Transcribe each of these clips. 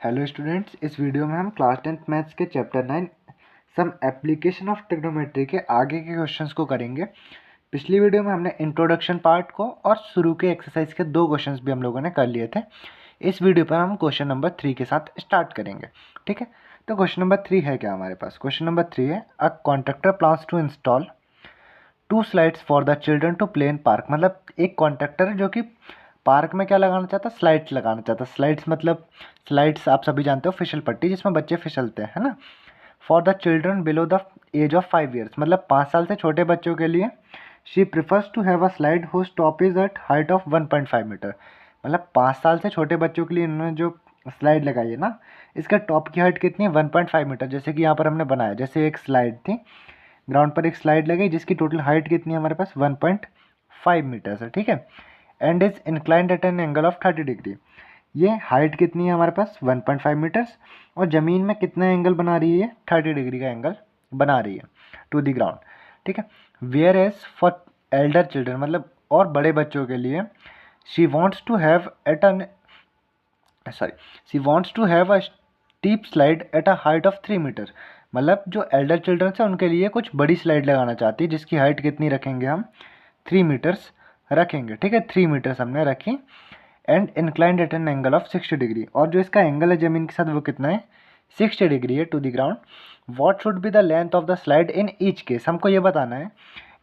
Hello students, इस video में हम क्लास 10th मैथ्स के chapter 9 some application of trigonometry के आगे के क्वेश्चंस को करेंगे। पिछली वीडियो में हमने इंट्रोडक्शन पार्ट को और शुरू के एक्सरसाइज के 2 क्वेश्चंस भी हम लोगों ने कर लिए थे। इस वीडियो पर हम क्वेश्चन नंबर 3 के साथ स्टार्ट करेंगे। ठीक है, तो क्वेश्चन नंबर 3 है क्या हमारे पास? क्वेश्चन नंबर 3 है a contractor plans to install 2 slides for the children to play in park. मतलब एक कॉन्ट्रैक्टर है जो कि पार्क में क्या लगाना चाहता है? स्लाइड्स लगाना चाहता है। स्लाइड्स मतलब स्लाइड्स आप सभी जानते हो, फिसल पट्टी जिसमें बच्चे फिसलते हैं, है ना। For the children below the age of 5 years, मतलब 5 साल से छोटे बच्चों के लिए। She prefers to have a slide whose top is at height of 1.5 metre. मतलब 5 साल से छोटे बच्चों के लिए इन्होंने जो स्लाइड लगाई है ना, इसका टॉप की हाइट कितनी है? 1.5 मीटर। जैसे कि यहाँ पर हमने बनाया, जैसे एक स्लाइड थी, ग्राउंड पर एक स्लाइड लगाई जिसकी टोटल हाइट कितनी है हमारे पास? 1.5 मीटर्स है। ठीक है, and is inclined at an angle of 30 degree. ये हाइट कितनी है हमारे पास? 1.5 मीटर्स, और ज़मीन में कितना एंगल बना रही है? 30 डिग्री का एंगल बना रही है टू द ग्राउंड। ठीक है, where as for elder children, मतलब और बड़े बच्चों के लिए, she wants to have at an she wants to have a steep slide at a height of 3 metre. मतलब जो एल्डर चिल्ड्रन है उनके लिए कुछ बड़ी स्लाइड लगाना चाहती है जिसकी हाइट कितनी रखेंगे हम? 3 मीटर्स रखेंगे। ठीक है, 3 मीटर्स हमने रखी, and inclined at an angle of 60 degree, और जो इसका एंगल है ज़मीन के साथ वो कितना है? 60 डिग्री है to the ground. What should be the length of the slide in each case. हमको ये बताना है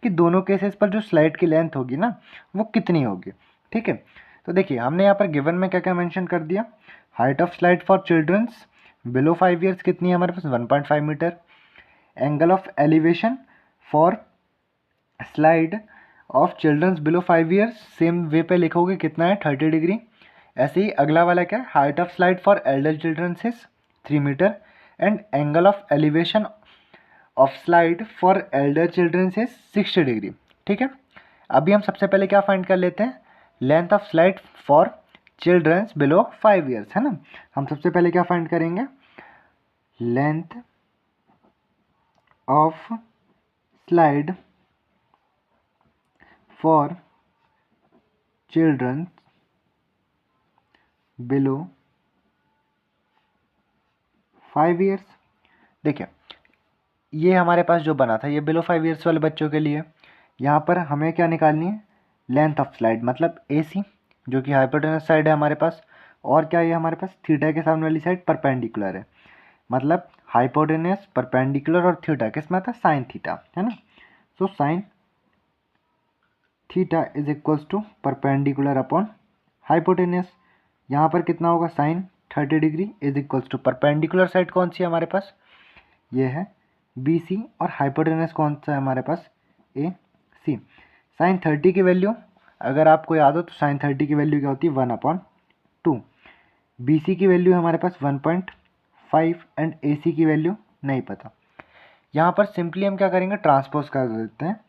कि दोनों केसेस पर जो स्लाइड की लेंथ होगी ना, वो कितनी होगी। ठीक है, तो देखिए हमने यहाँ पर गिवन में क्या क्या मेंशन कर दिया। Height of slide for childrens below 5 years कितनी है हमारे पास? 1.5 metre. Angle of elevation for slide of childrens below 5 years, same way पे लिखोगे कितना है? 30 डिग्री। ऐसे ही अगला वाला क्या है? Height of slide for elder childrens is 3 metre, and angle of elevation of slide for elder childrens is 60 degree. ठीक है, अभी हम सबसे पहले क्या फाइंड कर लेते हैं? Length of slide for childrens below 5 years, है ना। हम सबसे पहले क्या फाइंड करेंगे? Length of slide for childrens below 5 years. देखिए ये हमारे पास जो बना था ये बिलो 5 ईयर्स वाले बच्चों के लिए। यहाँ पर हमें क्या निकालनी है? लेंथ ऑफ स्लाइड, मतलब AC, जो कि हाइपोटेनस साइड है हमारे पास, और क्या ये हमारे पास थीटा के सामने वाली साइड परपेंडिकुलर है। मतलब हाइपोटेनस, परपेंडिकुलर और थीटा किसमें आता है? साइन थीटा, है ना। So sine theta is equals to perpendicular upon hypotenuse. यहाँ पर कितना होगा? Sine 30 degree is equals to perpendicular side कौन सी है हमारे पास? ये है BC, और हाइपोटेनस कौन सा है हमारे पास? AC। साइन 30 की वैल्यू अगर आपको याद हो तो साइन 30 की वैल्यू क्या होती है? 1/2। BC की वैल्यू है हमारे पास 1.5, एंड AC की वैल्यू नहीं पता। यहाँ पर सिंपली हम क्या करेंगे? ट्रांसपोज कर देते हैं।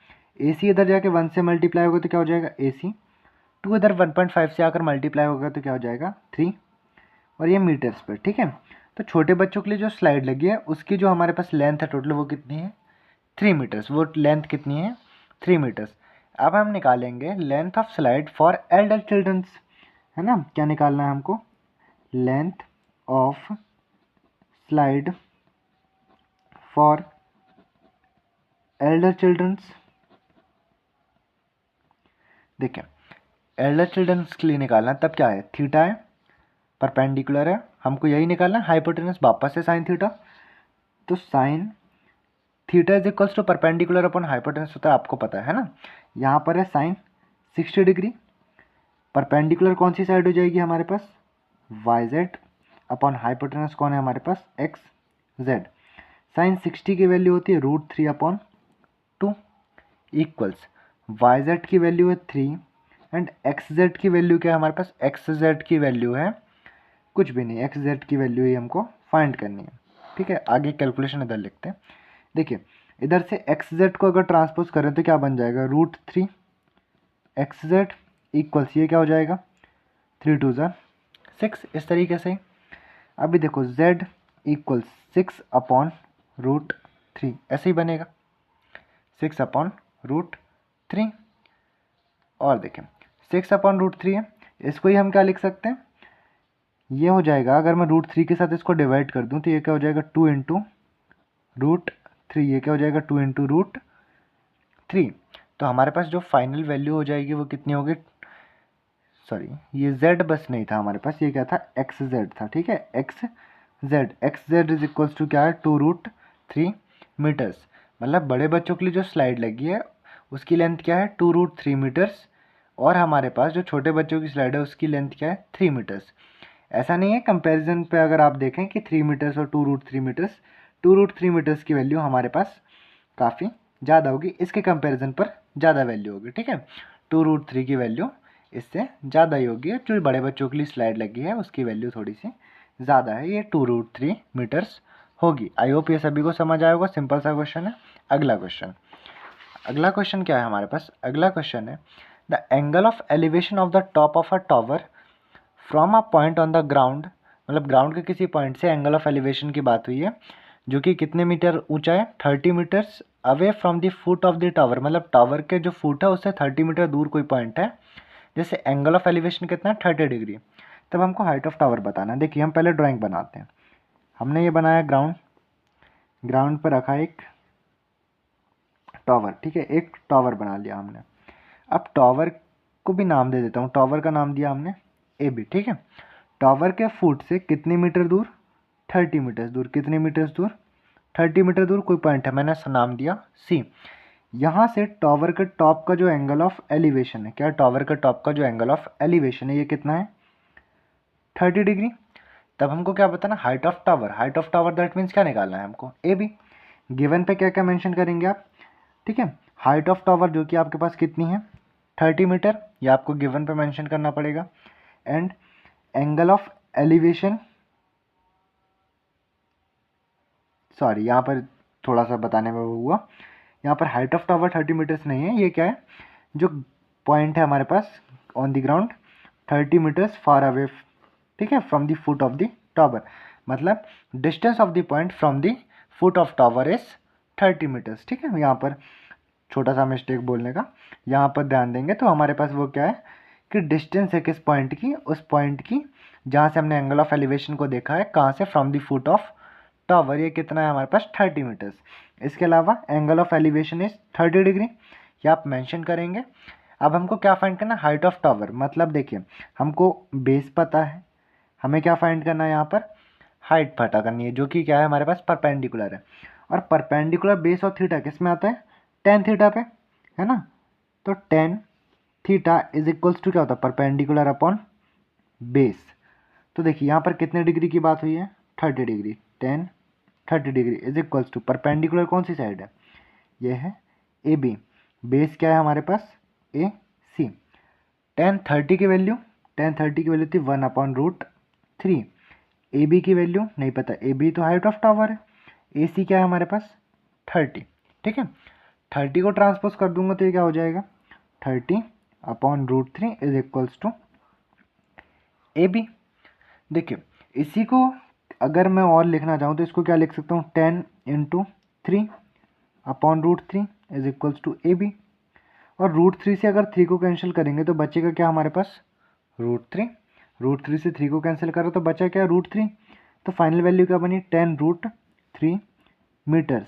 AC इधर जाके 1 से मल्टीप्लाई होगा तो क्या हो जाएगा? AC। 2 इधर 1.5 से आकर मल्टीप्लाई होगा तो क्या हो जाएगा? 3, और ये मीटर्स पर। ठीक है, तो छोटे बच्चों के लिए जो स्लाइड लगी है उसकी जो हमारे पास लेंथ है टोटल वो कितनी है? 3 मीटर्स। वो लेंथ कितनी है? 3 मीटर्स। अब हम निकालेंगे length of slide for elder childrens, है ना। क्या निकालना है हमको? Length of slide for elder childrens. देखिए एल्डर चिल्ड्रंस के लिए निकालना है, तब क्या है? थीटा है, परपेंडिकुलर है, हमको यही निकालना है। हाइपोटेनस वापस से साइन थीटा, तो sine theta is equals to perpendicular upon hypotenuse होता है, आपको पता है ना। यहाँ पर है साइन 60 डिग्री, परपेंडिकुलर कौन सी साइड हो जाएगी हमारे पास? YZ, अपॉन हाइपोटेनस कौन है हमारे पास? XZ। साइन 60 की वैल्यू होती है √3/2 इक्वल्स YZ की वैल्यू है 3, एंड XZ की वैल्यू क्या है हमारे पास? XZ की वैल्यू है कुछ भी नहीं, XZ की वैल्यू ही हमको फाइंड करनी है। ठीक है, आगे कैलकुलेशन इधर लिखते हैं। देखिए इधर से XZ को अगर ट्रांसपोज करें तो क्या बन जाएगा? √3 XZ इक्वल्स ये क्या हो जाएगा? 3 2 6, इस तरीके से। अभी देखो Z इक्वल्स 6/√3, ऐसे ही बनेगा 6/√3। और देखें 6/√3 है, इसको ही हम क्या लिख सकते हैं? ये हो जाएगा, अगर मैं √3 के साथ इसको डिवाइड कर दूं तो ये क्या हो जाएगा 2 इंटू √3, ये क्या हो जाएगा 2 इंटू √3। तो हमारे पास जो फाइनल वैल्यू हो जाएगी वो कितनी होगी, सॉरी ये z बस नहीं था हमारे पास, ये क्या था xz था, ठीक है xz इज इक्वल्स टू क्या है 2√3 मीटर्स। मतलब बड़े बच्चों के लिए जो स्लाइड लगी है उसकी लेंथ क्या है 2√3 मीटर्स, और हमारे पास जो छोटे बच्चों की स्लाइड है उसकी लेंथ क्या है 3 मीटर्स। ऐसा नहीं है, कंपैरिजन पे अगर आप देखें कि 3 मीटर्स और 2√3 मीटर्स की वैल्यू हमारे पास काफ़ी ज़्यादा होगी, इसके कंपैरिजन पर ज़्यादा वैल्यू होगी, ठीक है 2√3 की वैल्यू इससे ज़्यादा ही होगी। जो बड़े बच्चों के लिए स्लाइड लगी है उसकी वैल्यू थोड़ी सी ज़्यादा है, ये 2√3 मीटर्स होगी। आई होप ये सभी को समझ आया होगा, सिंपल सा क्वेश्चन है। अगला क्वेश्चन क्या है हमारे पास, अगला क्वेश्चन है the angle of elevation of the top of a tower from a point on the ground, मतलब ग्राउंड के किसी पॉइंट से एंगल ऑफ एलिवेशन की बात हुई है जो कि कितने मीटर ऊंचा है 30 metres away from the foot of the tower, मतलब टावर के जो फुट है उससे 30 मीटर दूर कोई पॉइंट है, जैसे एंगल ऑफ एलिवेशन कितना है 30 डिग्री। तब हमको हाइट ऑफ टावर बताना है। देखिए हम पहले ड्राइंग बनाते हैं। हमने ये बनाया ग्राउंड पर रखा एक टावर, ठीक है एक टावर बना लिया हमने। अब टावर को भी नाम दे देता हूँ, टावर का नाम दिया हमने ए बी, ठीक है। टावर के फुट से कितने मीटर दूर 30 मीटर दूर, कितने मीटर्स दूर 30 मीटर दूर कोई पॉइंट है, मैंने नाम दिया सी। यहाँ से टावर के टॉप का जो एंगल ऑफ एलिवेशन है, क्या टावर के टॉप का जो एंगल ऑफ एलिवेशन है ये कितना है 30 डिग्री। तब हमको क्या बताना height of tower that means क्या निकालना है हमको ए बी। गिवन पे क्या क्या मेंशन करेंगे आप, ठीक है हाइट ऑफ टावर जो कि आपके पास कितनी है 30 मीटर, ये आपको गिवन पे मेंशन करना पड़ेगा। And angle of elevation, sorry यहाँ पर थोड़ा सा बताने में वो हुआ, यहाँ पर हाइट ऑफ टावर 30 मीटर्स नहीं है, ये क्या है जो पॉइंट है हमारे पास on the ground 30 metres far away, ठीक है from the foot of the tower, मतलब distance of the point from the foot of tower is 30 metres, ठीक है। यहाँ पर छोटा सा मिस्टेक बोलने का, यहाँ पर ध्यान देंगे तो हमारे पास वो क्या है कि डिस्टेंस है किस पॉइंट की, उस पॉइंट की जहाँ से हमने एंगल ऑफ एलिवेशन को देखा है, कहाँ से from the foot of tower, ये कितना है हमारे पास 30 मीटर्स। इसके अलावा angle of elevation is 30 degree, ये आप मेंशन करेंगे। अब हमको क्या फाइंड करना है हाइट ऑफ टावर, मतलब देखिए हमको बेस पता है, हमें क्या फाइंड करना है यहाँ पर हाइट पता करनी है जो कि क्या है हमारे पास परपेंडिकुलर है, और परपेंडिकुलर बेस और थीटा किस में आता है टेन थीटा पे, है ना। तो tan theta is equals to क्या होता है परपेंडिकुलर अपॉन बेस। तो देखिए यहाँ पर कितने डिग्री की बात हुई है 30 degree, 30 degree is equals to perpendicular कौन सी साइड है ये है ए बी, बेस क्या है हमारे पास ए सी। टेन थर्टी की वैल्यू थी 1/√3, ए बी की वैल्यू नहीं पता, ए बी तो हाइट ऑफ टावर है, ए सी क्या है हमारे पास 30, ठीक है 30 को ट्रांसपोज कर दूंगा तो ये क्या हो जाएगा 30/√3 is equals to A B. देखिए इसी को अगर मैं और लिखना चाहूँ तो इसको क्या लिख सकता हूँ 10 into 3/√3 is equals to A B, और √3 से अगर 3 को कैंसिल करेंगे तो बचेगा क्या हमारे पास √3 से 3 को कैंसिल करो तो बचा क्या √3, तो फाइनल वैल्यू क्या बनी 10√3 मीटर्स।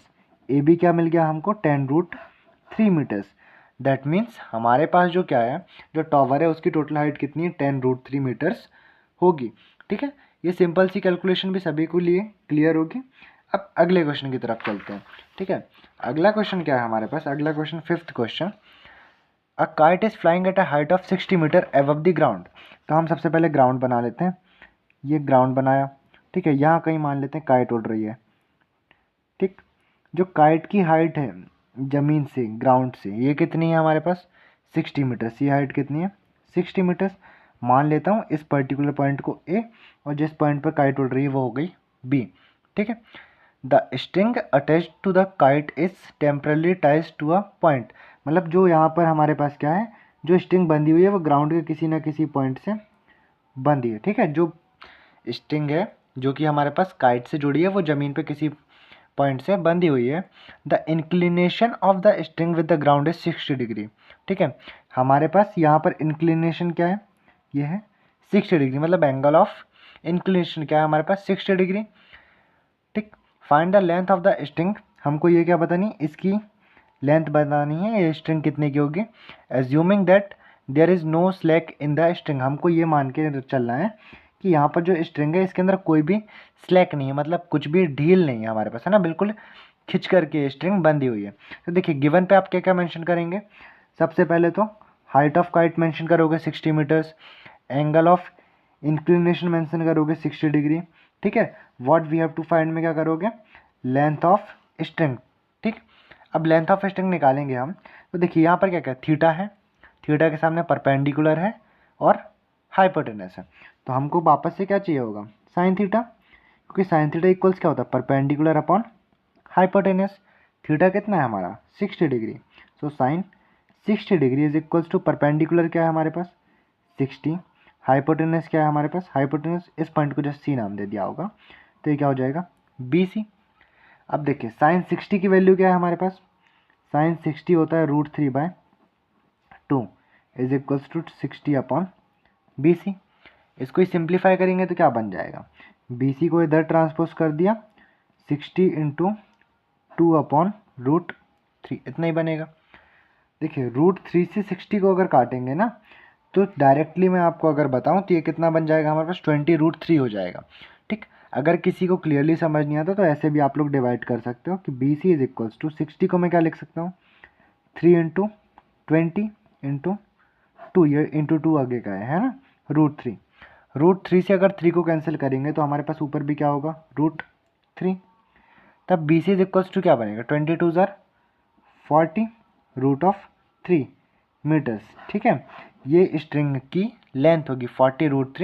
ए बी क्या मिल गया हमको 10√3 मीटर्स। दैट मीन्स हमारे पास जो क्या है जो टावर है उसकी टोटल हाइट कितनी है 10√3 मीटर्स होगी, ठीक है। ये सिंपल सी कैलकुलेशन भी सभी को लिए क्लियर होगी। अब अगले क्वेश्चन की तरफ चलते हैं, ठीक है। अगला क्वेश्चन क्या है हमारे पास, अगला question 5th question, a kite is flying at a height of 60 metre above the ground. तो हम सबसे पहले ग्राउंड बना लेते हैं, ये ग्राउंड बनाया, ठीक है। यहाँ कहीं मान लेते हैं काइट उड़ रही है, ठीक। जो काइट की हाइट है ज़मीन से ग्राउंड से ये कितनी है हमारे पास 60 मीटर्स, ये हाइट कितनी है 60 मीटर्स। मान लेता हूँ इस पर्टिकुलर पॉइंट को ए, और जिस पॉइंट पर काइट उड़ रही है वो हो गई बी, ठीक है। The string attach to the kite is temporarily ties to a point, मतलब जो यहाँ पर हमारे पास क्या है जो स्ट्रिंग बंधी हुई है वो ग्राउंड के किसी ना किसी पॉइंट से बंधी है, ठीक है। जो स्ट्रिंग है जो कि हमारे पास काइट से जुड़ी है वो ज़मीन पे किसी पॉइंट से बंधी हुई है। The inclination of the string with the ground is 60 degree, ठीक है। हमारे पास यहाँ पर इंक्लिनेशन क्या है ये है 60 डिग्री, मतलब एंगल ऑफ इंक्लिनेशन क्या है हमारे पास 60 डिग्री। ठीक, find the length of the string, हमको ये क्या बतानी, इसकी लेंथ बतानी है, ये स्ट्रिंग कितने की होगी। Assuming that there is no slack in the string, हमको ये मान के चलना है कि यहाँ पर जो स्ट्रिंग है इसके अंदर कोई भी स्लैक नहीं है, मतलब कुछ भी ढील नहीं है हमारे पास, है ना, बिल्कुल खिंच करके स्ट्रिंग बंधी हुई है। तो देखिए गिवन पे आप क्या क्या मेंशन करेंगे, सबसे पहले तो हाइट ऑफ काइट मेंशन करोगे 60 metres, angle of inclination mention करोगे 60 डिग्री। ठीक है, what we have to find में क्या करोगे, लेंथ ऑफ स्ट्रिंग। ठीक, अब लेंथ ऑफ स्ट्रिंग निकालेंगे हम, तो देखिए यहाँ पर क्या क्या थीटा है, थीटा के सामने परपेंडिकुलर है और हाइपोटेनस है, तो हमको वापस से क्या चाहिए होगा, साइन थीटा, क्योंकि साइन थीटा इक्वल्स क्या होता है, परपेंडिकुलर अपॉन हाइपोटेनस। थीटा कितना है हमारा 60 degree, so sine 60 degree is equals to perpendicular क्या है हमारे पास 60, हाइपोटेनस क्या है हमारे पास, हाइपोटेनस इस पॉइंट को जस्ट सी नाम दे दिया होगा, तो ये क्या हो जाएगा BC। अब देखिए साइन 60 की वैल्यू क्या है हमारे पास, साइन 60 होता है √3/2 is equals to 60 upon BC। इसको ही सिंप्लीफाई करेंगे तो क्या बन जाएगा, BC को इधर ट्रांसपोज कर दिया, 60 इंटू 2/√3, इतना ही बनेगा। देखिए √3 से 60 को अगर काटेंगे ना, तो डायरेक्टली मैं आपको अगर बताऊं तो ये कितना बन जाएगा हमारे पास 20√3 हो जाएगा। ठीक, अगर किसी को क्लियरली समझ नहीं आता तो ऐसे भी आप लोग डिवाइड कर सकते हो कि BC इज इक्वल्स टू 60 को मैं क्या लिख सकता हूँ 3 इंटू 20 इंटू 2, ये इंटू 2 आगे का है ना, √3। √3 से अगर 3 को कैंसिल करेंगे तो हमारे पास ऊपर भी क्या होगा √3, तब BC इज इक्वल्स टू क्या बनेगा 22 ज़ार 40 √3 मीटर्स। ठीक है, ये स्ट्रिंग की लेंथ होगी 40 √3